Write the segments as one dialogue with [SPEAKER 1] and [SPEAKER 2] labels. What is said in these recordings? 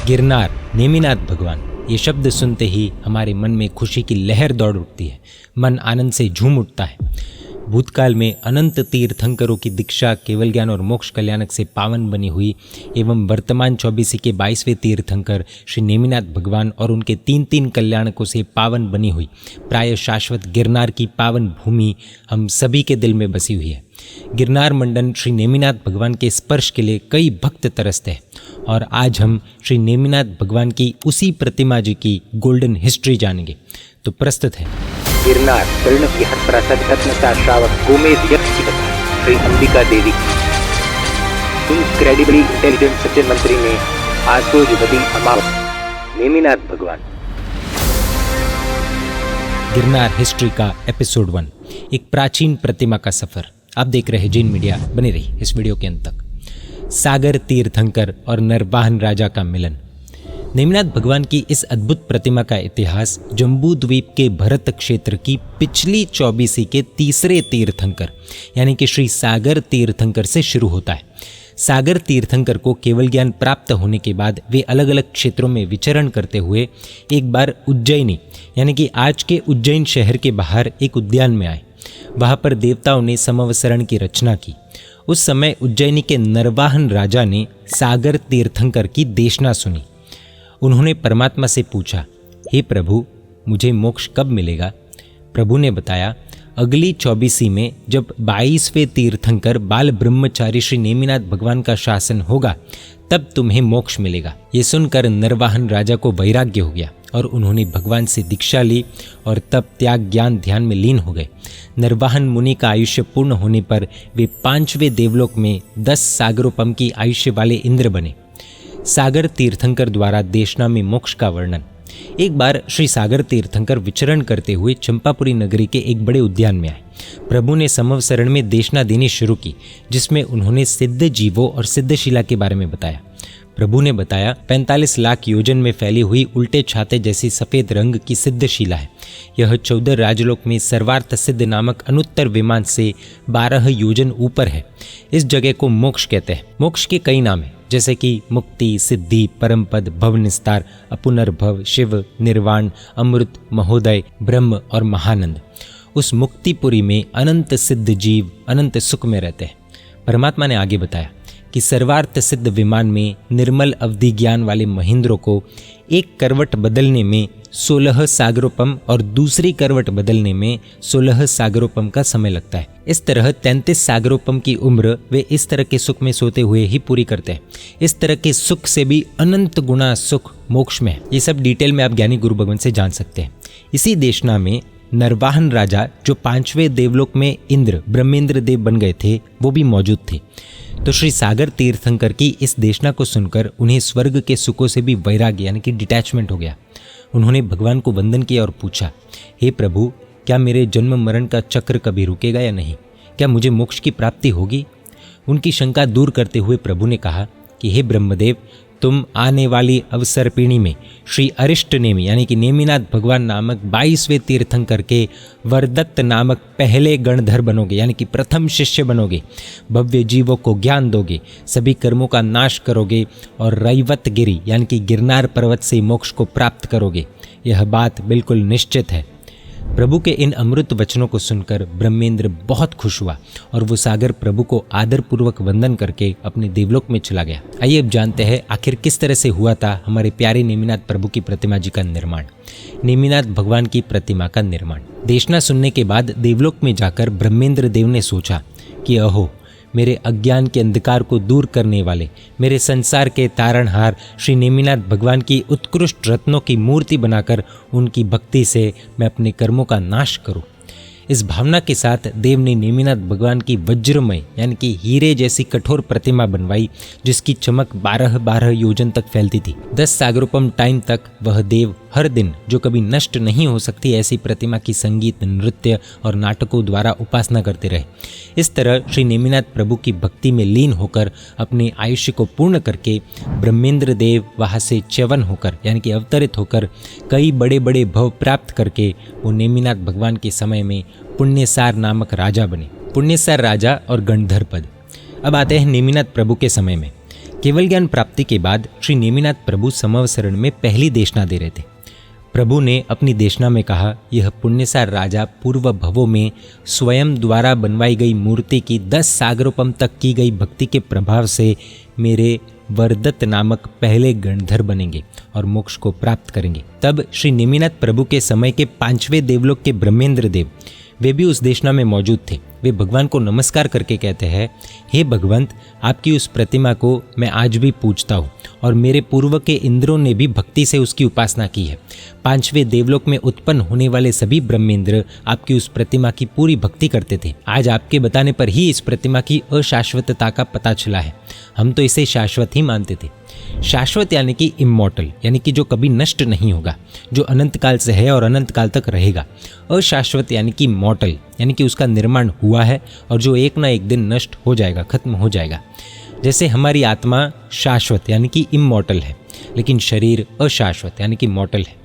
[SPEAKER 1] गिरनार, नेमिनाथ भगवान, ये शब्द सुनते ही हमारे मन में खुशी की लहर दौड़ उठती है। मन आनंद से झूम उठता है। भूतकाल में अनंत तीर्थंकरों की दीक्षा केवल ज्ञान और मोक्ष कल्याणक से पावन बनी हुई एवं वर्तमान 24 के 22वें तीर्थंकर श्री नेमिनाथ भगवान और उनके 3 कल्याणकों से पावन बनी हुई प्राय शाश्वत गिरनार की पावन भूमि हम सभी के दिल में बसी हुई है। गिरनार मंडन श्री नेमिनाथ भगवान के स्पर्श के लिए कई भक्त तरसते हैं और आज हम श्री नेमिनाथ भगवान की उसी प्रतिमा जी की गोल्डन हिस्ट्री जानेंगे। तो प्रस्तुत है
[SPEAKER 2] गिरनार शरण विहार प्रासाद रत्नसार श्रावक गोमेद यक्ष की कथा श्री अंबिका देवी की। इनक्रेडिबली इंटेलिजेंट सज्जन मंत्री ने आशोजवदी अमावस नेमिनाथ भगवान।
[SPEAKER 1] गिरनार हिस्ट्री का एपिसोड 1, एक प्राचीन प्रतिमा का सफर। आप देख रहे हैं जैन मीडिया, बने रही इस वीडियो के अंत तक। सागर तीर्थंकर और नरवाहन राजा का मिलन। नेमिनाथ भगवान की इस अद्भुत प्रतिमा का इतिहास जम्बू द्वीप के भरत क्षेत्र की पिछली 24 के तीसरे तीर्थंकर यानी कि श्री सागर तीर्थंकर से शुरू होता है। सागर तीर्थंकर को केवल ज्ञान प्राप्त होने के बाद वे अलग अलग क्षेत्रों में विचरण करते हुए एक बार उज्जैनी यानी कि आज के उज्जैन शहर के बाहर एक उद्यान में आए। वहाँ पर देवताओं ने समवसरण की रचना की। उस समय उज्जैनी के नरवाहन राजा ने सागर तीर्थंकर की देशना सुनी। उन्होंने परमात्मा से पूछा, हे प्रभु, मुझे मोक्ष कब मिलेगा? प्रभु ने बताया, अगली 24 में जब 22वें तीर्थंकर बाल ब्रह्मचारी श्री नेमिनाथ भगवान का शासन होगा तब तुम्हें मोक्ष मिलेगा। ये सुनकर नरवाहन राजा को वैराग्य हो गया और उन्होंने भगवान से दीक्षा ली और तब त्याग ज्ञान ध्यान में लीन हो गए। नरवाहन मुनि का आयुष्य पूर्ण होने पर वे 5वें देवलोक में 10 सागरोपम की आयुष्य वाले इंद्र बने। सागर तीर्थंकर द्वारा देशना में मोक्ष का वर्णन। एक बार श्री सागर तीर्थंकर विचरण करते हुए चंपापुरी नगरी के एक बड़े उद्यान में आए। प्रभु ने समवसरण में देशना देनी शुरू की, जिसमें उन्होंने सिद्ध जीवों और सिद्धशिला के बारे में बताया। प्रभु ने बताया, 45 लाख योजन में फैली हुई उल्टे छाते जैसी सफेद रंग की सिद्धशिला है। यह 14 राजलोक में सर्वार्थ सिद्ध नामक अनुत्तर विमान से 12 योजन ऊपर है। इस जगह को मोक्ष कहते हैं। मोक्ष के कई नाम हैं, जैसे कि मुक्ति, सिद्धि, परमपद, भव निस्तार, अपुनर्भव, शिव, निर्वाण, अमृत, महोदय, ब्रह्म और महानंद। उस मुक्तिपुरी में अनंत सिद्ध जीव अनंत सुख में रहते हैं। परमात्मा ने आगे बताया कि सर्वार्थ सिद्ध विमान में निर्मल अवधि ज्ञान वाले महेंद्रों को एक करवट बदलने में 16 सागरोपम और दूसरी करवट बदलने में 16 सागरोपम का समय लगता है। इस तरह 33 सागरोपम की उम्र वे इस तरह के सुख में सोते हुए ही पूरी करते हैं। इस तरह के सुख से भी अनंत गुना सुख मोक्ष में है। ये सब डिटेल में आप ज्ञानी गुरु भगवान से जान सकते हैं। इसी देशना में नरवाहन राजा, जो 5वें देवलोक में इंद्र ब्रह्मेंद्र देव बन गए थे, वो भी मौजूद थे। तो श्री सागर तीर्थंकर की इस देशना को सुनकर उन्हें स्वर्ग के सुखों से भी वैराग्य यानी कि डिटैचमेंट हो गया। उन्होंने भगवान को वंदन किया और पूछा, हे प्रभु, क्या मेरे जन्म मरण का चक्र कभी रुकेगा या नहीं? क्या मुझे मोक्ष की प्राप्ति होगी? उनकी शंका दूर करते हुए प्रभु ने कहा कि हे ब्रह्मदेव, तुम आने वाली अवसर पीढ़ी में श्री अरिष्ट नेमि यानी कि नेमिनाथ भगवान नामक 22वें तीर्थंकर के वरदत्त नामक पहले गणधर बनोगे यानी कि प्रथम शिष्य बनोगे। भव्य जीवों को ज्ञान दोगे, सभी कर्मों का नाश करोगे और रैवत गिरी यानी कि गिरनार पर्वत से मोक्ष को प्राप्त करोगे। यह बात बिल्कुल निश्चित है। प्रभु के इन अमृत वचनों को सुनकर ब्रह्मेंद्र बहुत खुश हुआ और वो सागर प्रभु को आदरपूर्वक वंदन करके अपने देवलोक में चला गया। आइए अब जानते हैं आखिर किस तरह से हुआ था हमारे प्यारे नेमिनाथ प्रभु की प्रतिमा जी का निर्माण। नेमिनाथ भगवान की प्रतिमा का निर्माण। देशना सुनने के बाद देवलोक में जाकर ब्रह्मेंद्र देव ने सोचा कि अहो, मेरे अज्ञान के अंधकार को दूर करने वाले, मेरे संसार के तारणहार श्री नेमिनाथ भगवान की उत्कृष्ट रत्नों की मूर्ति बनाकर उनकी भक्ति से मैं अपने कर्मों का नाश करूं। इस भावना के साथ देव ने नेमिनाथ भगवान की वज्रमय यानी कि हीरे जैसी कठोर प्रतिमा बनवाई, जिसकी चमक 12 योजन तक फैलती थी। 10 सागरोपम टाइम तक वह देव हर दिन, जो कभी नष्ट नहीं हो सकती ऐसी प्रतिमा की संगीत, नृत्य और नाटकों द्वारा उपासना करते रहे। इस तरह श्री नेमिनाथ प्रभु की भक्ति में लीन होकर अपने आयुष्य को पूर्ण करके ब्रह्मेंद्र देव वहाँ से च्यवन होकर यानी कि अवतरित होकर कई बड़े बड़े भव प्राप्त करके वो नेमिनाथ भगवान के समय में पुण्यसार नामक राजा बने। पुण्यसार राजा और गणधर पद। अब आते हैं नेमिनाथ प्रभु के समय में। केवल ज्ञान प्राप्ति के बाद श्री नेमिनाथ प्रभु समवसरण में पहली देशना दे रहे थे। प्रभु ने अपनी देशना में कहा, यह पुण्यसार राजा पूर्व भवों में स्वयं द्वारा बनवाई गई मूर्ति की 10 सागरोपम तक की गई भक्ति के प्रभाव से मेरे वरदत्त नामक पहले गणधर बनेंगे और मोक्ष को प्राप्त करेंगे। तब श्री नेमिनाथ प्रभु के समय के 5वें देवलोक के ब्रह्मेंद्र देव, वे भी उस देशना में मौजूद थे। वे भगवान को नमस्कार करके कहते हैं, हे भगवंत, आपकी उस प्रतिमा को मैं आज भी पूजता हूँ और मेरे पूर्व के इंद्रों ने भी भक्ति से उसकी उपासना की है। 5वें देवलोक में उत्पन्न होने वाले सभी ब्रह्मेंद्र आपकी उस प्रतिमा की पूरी भक्ति करते थे। आज आपके बताने पर ही इस प्रतिमा की अशाश्वतता का पता चला है। हम तो इसे शाश्वत ही मानते थे। शाश्वत यानी कि इमॉर्टल, यानी कि जो कभी नष्ट नहीं होगा, जो अनंत काल से है और अनंत काल तक रहेगा। अशाश्वत यानी कि मॉर्टल, यानी कि उसका निर्माण हुआ है और जो एक ना एक दिन नष्ट हो जाएगा, खत्म हो जाएगा। जैसे हमारी आत्मा शाश्वत यानी कि इमॉर्टल है, लेकिन शरीर अशाश्वत यानी कि मॉर्टल है।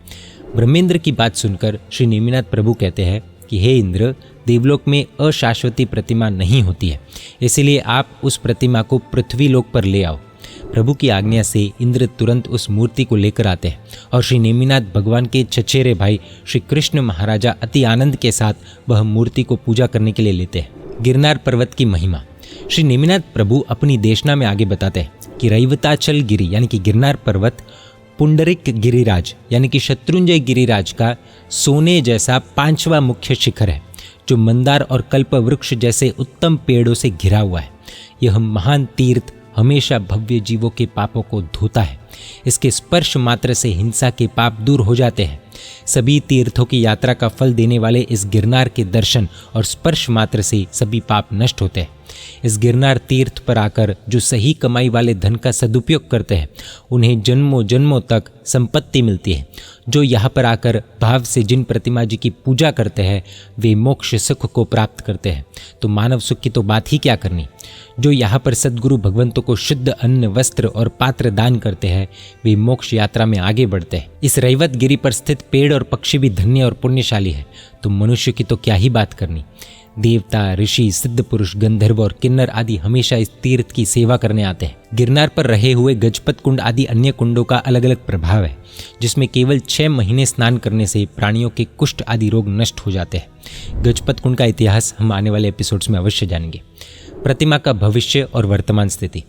[SPEAKER 1] ब्रह्मेंद्र की बात सुनकर श्री नेमिनाथ प्रभु कहते हैं कि हे इंद्र, देवलोक में अशाश्वती प्रतिमा नहीं होती है, इसलिए आप उस प्रतिमा को पृथ्वी लोक पर ले आओ। प्रभु की आज्ञा से इंद्र तुरंत उस मूर्ति को लेकर आते हैं और श्री नेमिनाथ भगवान के चचेरे भाई श्री कृष्ण महाराजा अति आनंद के साथ वह मूर्ति को पूजा करने के लिए लेते हैं। गिरनार पर्वत की महिमा श्री नेमिनाथ प्रभु अपनी देशना में आगे बताते हैं कि रैवताचल गिरी यानी कि गिरनार पर्वत पुंडरिक गिरिराज यानी कि शत्रुंजय गिरिराज का सोने जैसा 5वां मुख्य शिखर है, जो मंदार और कल्प वृक्ष जैसे उत्तम पेड़ों से घिरा हुआ है। यह महान तीर्थ हमेशा भव्य जीवों के पापों को धोता है। इसके स्पर्श मात्र से हिंसा के पाप दूर हो जाते हैं। सभी तीर्थों की यात्रा का फल देने वाले इस गिरनार के दर्शन और स्पर्श मात्र से सभी पाप नष्ट होते हैं। इस गिरनार तीर्थ पर आकर जो सही कमाई वाले धन का सदुपयोग करते हैं, उन्हें जन्मों जन्मों तक संपत्ति मिलती है। जो यहाँ पर आकर भाव से जिन प्रतिमा जी की पूजा करते हैं, वे मोक्ष सुख को प्राप्त करते हैं। तो मानव सुख की तो बात ही क्या करनी। जो यहाँ पर सद्गुरु भगवंतों को शुद्ध अन्न, वस्त्र और पात्र दान करते हैं, वे मोक्ष यात्रा में आगे बढ़ते हैं। इस रैवत गिरी पर स्थित पेड़ और पक्षी भी धन्य और पुण्यशाली है, तो मनुष्य की तो क्या ही बात करनी। देवता, ऋषि, सिद्ध पुरुष, गंधर्व और किन्नर आदि हमेशा इस तीर्थ की सेवा करने आते हैं। गिरनार पर रहे हुए गजपत कुंड आदि अन्य कुंडों का अलग अलग प्रभाव है, जिसमें केवल 6 महीने स्नान करने से प्राणियों के कुष्ठ आदि रोग नष्ट हो जाते हैं। गजपत कुंड का इतिहास हम आने वाले एपिसोड्स में अवश्य जानेंगे। प्रतिमा का भविष्य और वर्तमान स्थिति।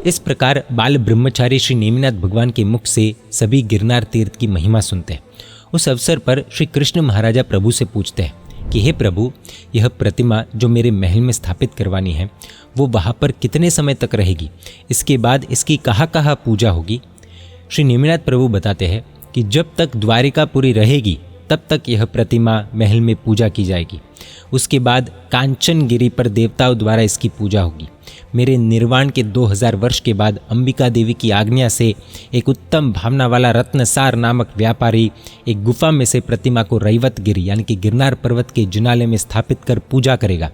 [SPEAKER 1] इस प्रकार बाल ब्रह्मचारी श्री नेमिनाथ भगवान के मुख से सभी गिरनार तीर्थ की महिमा सुनते हैं। उस अवसर पर श्री कृष्ण महाराजा प्रभु से पूछते हैं कि हे प्रभु, यह प्रतिमा जो मेरे महल में स्थापित करवानी है, वो वहाँ पर कितने समय तक रहेगी? इसके बाद इसकी कहाँ कहाँ पूजा होगी? श्री नेमिनाथ प्रभु बताते हैं कि जब तक द्वारिकापुरी रहेगी तब तक यह प्रतिमा महल में पूजा की जाएगी। उसके बाद कांचन गिरी पर देवताओं द्वारा इसकी पूजा होगी। मेरे निर्वाण के 2000 वर्ष के बाद अंबिका देवी की आज्ञा से एक उत्तम भावना वाला रत्नसार नामक व्यापारी एक गुफा में से प्रतिमा को रैवत गिरी यानी कि गिरनार पर्वत के जिनाले में स्थापित कर पूजा करेगा।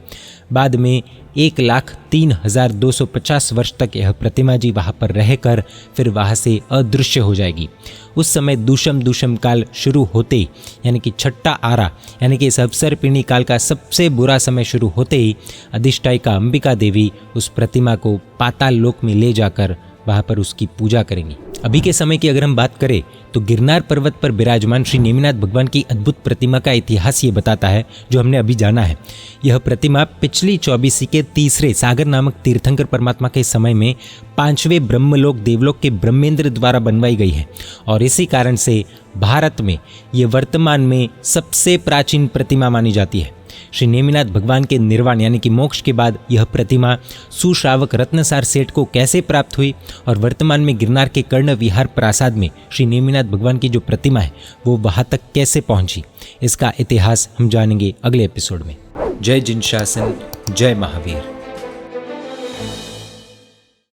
[SPEAKER 1] बाद में 1,03,250 वर्ष तक यह प्रतिमा जी वहाँ पर रहकर फिर वहाँ से अदृश्य हो जाएगी। उस समय दूषम काल शुरू होते ही यानी कि छठा आरा यानी कि इस अवसर्पिणी काल का सबसे बुरा समय शुरू होते ही अधिष्ठायिका अंबिका देवी उस प्रतिमा को पाताल लोक में ले जाकर वहाँ पर उसकी पूजा करेंगी। अभी के समय की अगर हम बात करें तो गिरनार पर्वत पर विराजमान श्री नेमिनाथ भगवान की अद्भुत प्रतिमा का इतिहास ये बताता है जो हमने अभी जाना है। यह प्रतिमा पिछली 24वीं के तीसरे सागर नामक तीर्थंकर परमात्मा के समय में 5वें ब्रह्मलोक देवलोक के ब्रह्मेंद्र द्वारा बनवाई गई है और इसी कारण से भारत में ये वर्तमान में सबसे प्राचीन प्रतिमा मानी जाती है। श्री नेमिनाथ भगवान के निर्वाण यानी कि मोक्ष के बाद यह प्रतिमा सुश्रावक रत्नसार सेठ को कैसे प्राप्त हुई और वर्तमान में गिरनार के कर्ण विहार प्रासाद में श्री नेमिनाथ भगवान की जो प्रतिमा है वो वहां तक कैसे पहुंची, इसका इतिहास हम जानेंगे अगले एपिसोड में। जय जिन शासन, जय महावीर।